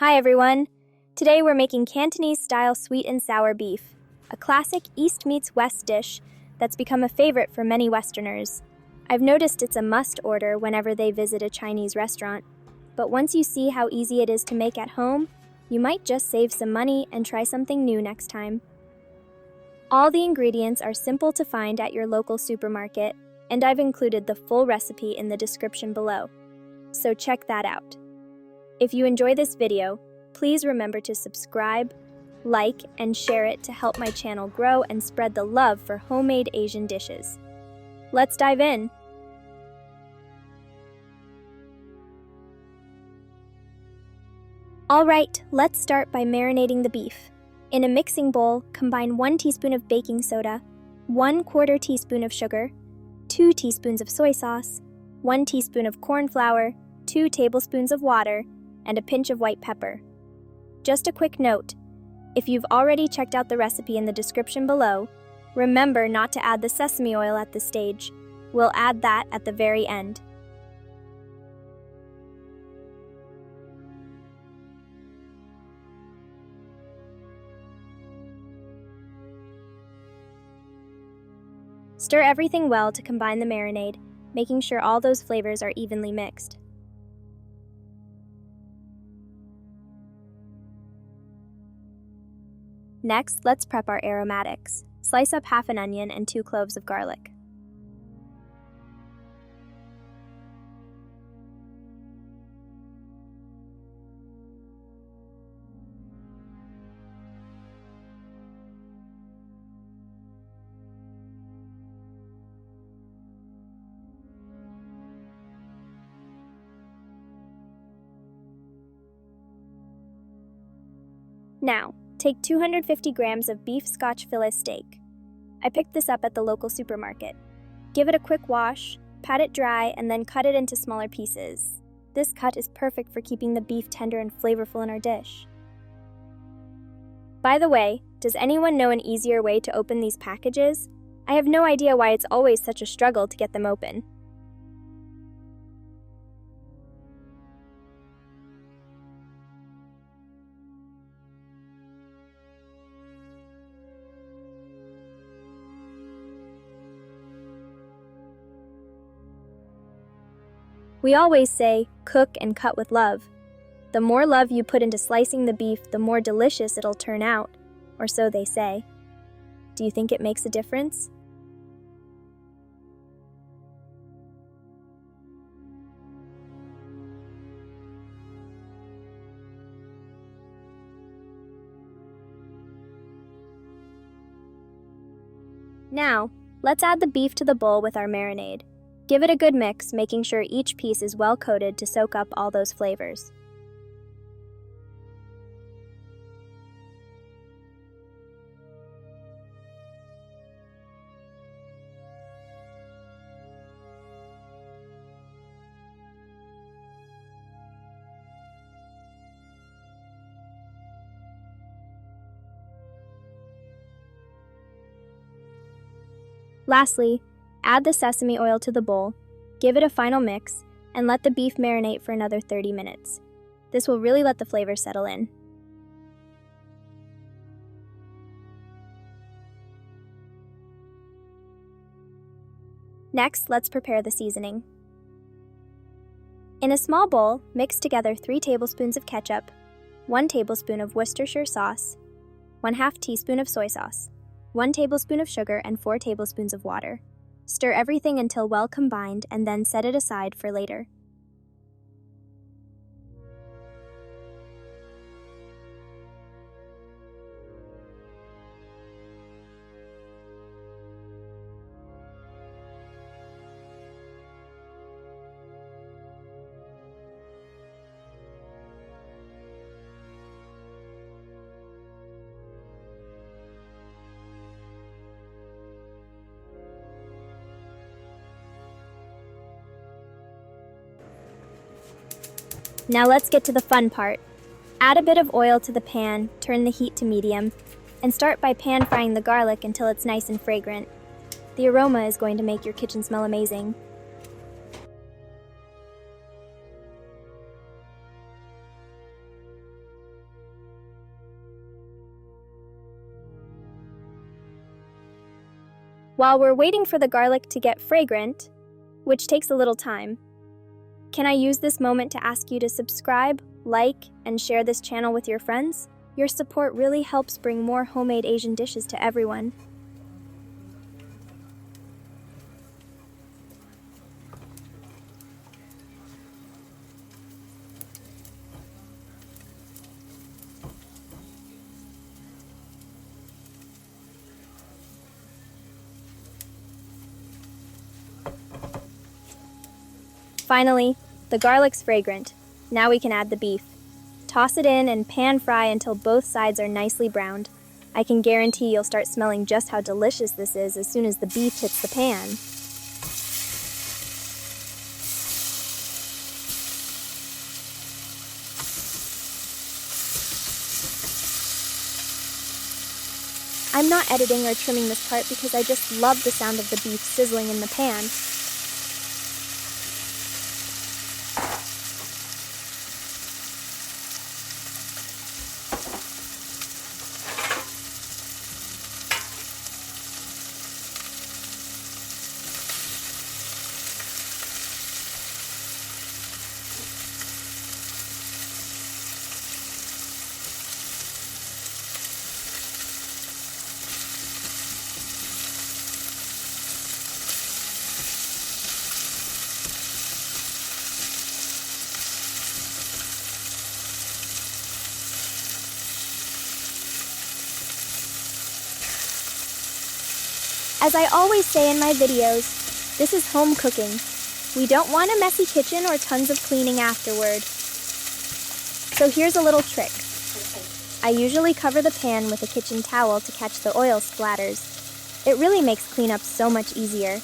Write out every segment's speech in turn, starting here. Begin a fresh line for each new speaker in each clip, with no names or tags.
Hi everyone! Today we're making Cantonese-style sweet and sour beef, a classic East meets West dish that's become a favorite for many Westerners. I've noticed it's a must-order whenever they visit a Chinese restaurant, but once you see how easy it is to make at home, you might just save some money and try something new next time. All the ingredients are simple to find at your local supermarket, and I've included the full recipe in the description below, so check that out. If you enjoy this video, please remember to subscribe, like, and share it to help my channel grow and spread the love for homemade Asian dishes. Let's dive in. Alright, let's start by marinating the beef. In a mixing bowl, combine 1 teaspoon of baking soda, 1/4 teaspoon of sugar, 2 teaspoons of soy sauce, 1 teaspoon of corn flour, 2 tablespoons of water, and a pinch of white pepper. Just a quick note, if you've already checked out the recipe in the description below, remember not to add the sesame oil at this stage. We'll add that at the very end. Stir everything well to combine the marinade, making sure all those flavors are evenly mixed. Next, let's prep our aromatics. Slice up half an onion and 2 cloves of garlic. Now, take 250 grams of beef Scotch fillet steak. I picked this up at the local supermarket. Give it a quick wash, pat it dry, and then cut it into smaller pieces. This cut is perfect for keeping the beef tender and flavorful in our dish. By the way, does anyone know an easier way to open these packages? I have no idea why it's always such a struggle to get them open. We always say, cook and cut with love. The more love you put into slicing the beef, the more delicious it'll turn out, or so they say. Do you think it makes a difference? Now, let's add the beef to the bowl with our marinade. Give it a good mix, making sure each piece is well coated to soak up all those flavors. Lastly, add the sesame oil to the bowl, give it a final mix, and let the beef marinate for another 30 minutes. This will really let the flavors settle in. Next, let's prepare the seasoning. In a small bowl, mix together 3 tablespoons of ketchup, 1 tablespoon of Worcestershire sauce, 1/2 teaspoon of soy sauce, 1 tablespoon of sugar, and 4 tablespoons of water. Stir everything until well combined and then set it aside for later. Now let's get to the fun part. Add a bit of oil to the pan, turn the heat to medium, and start by pan frying the garlic until it's nice and fragrant. The aroma is going to make your kitchen smell amazing. While we're waiting for the garlic to get fragrant, which takes a little time, can I use this moment to ask you to subscribe, like, and share this channel with your friends? Your support really helps bring more homemade Asian dishes to everyone. Finally, the garlic's fragrant. Now we can add the beef. Toss it in and pan fry until both sides are nicely browned. I can guarantee you'll start smelling just how delicious this is as soon as the beef hits the pan. I'm not editing or trimming this part because I just love the sound of the beef sizzling in the pan. As I always say in my videos, this is home cooking. We don't want a messy kitchen or tons of cleaning afterward. So here's a little trick. I usually cover the pan with a kitchen towel to catch the oil splatters. It really makes cleanup so much easier.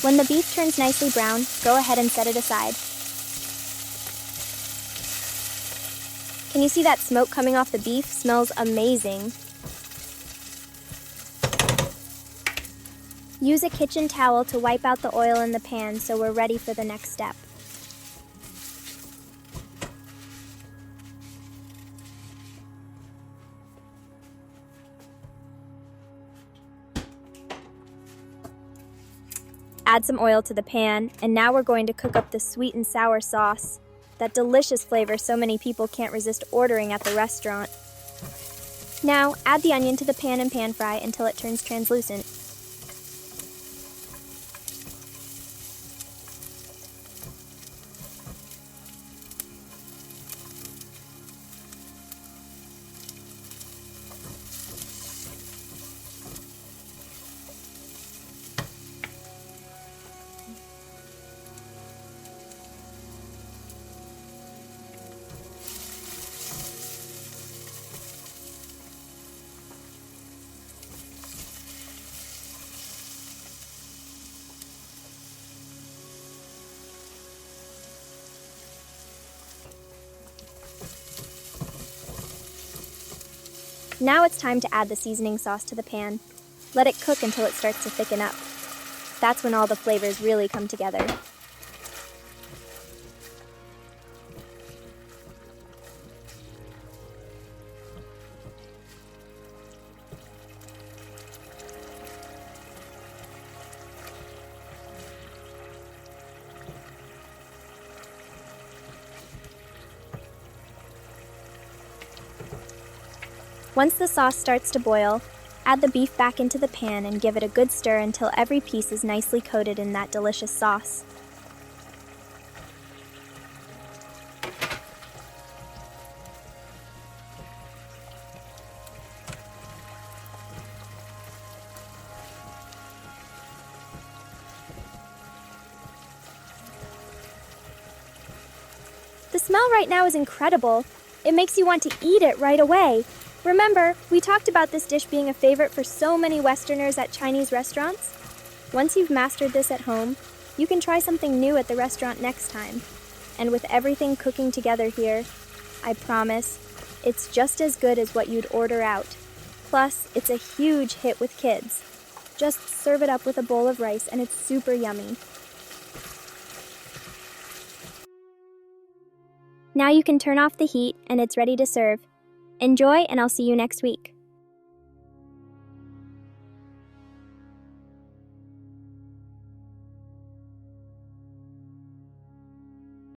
When the beef turns nicely brown, go ahead and set it aside. Can you see that smoke coming off the beef? Smells amazing. Use a kitchen towel to wipe out the oil in the pan so we're ready for the next step. Add some oil to the pan, and now we're going to cook up the sweet and sour sauce, that delicious flavor so many people can't resist ordering at the restaurant. Now, add the onion to the pan and pan fry until it turns translucent. Now it's time to add the seasoning sauce to the pan. Let it cook until it starts to thicken up. That's when all the flavors really come together. Once the sauce starts to boil, add the beef back into the pan and give it a good stir until every piece is nicely coated in that delicious sauce. The smell right now is incredible. It makes you want to eat it right away. Remember, we talked about this dish being a favorite for so many Westerners at Chinese restaurants. Once you've mastered this at home, you can try something new at the restaurant next time. And with everything cooking together here, I promise, It's just as good as what you'd order out. Plus, it's a huge hit with kids. Just serve it up with a bowl of rice and it's super yummy. Now you can turn off the heat and it's ready to serve. Enjoy, and I'll see you next week.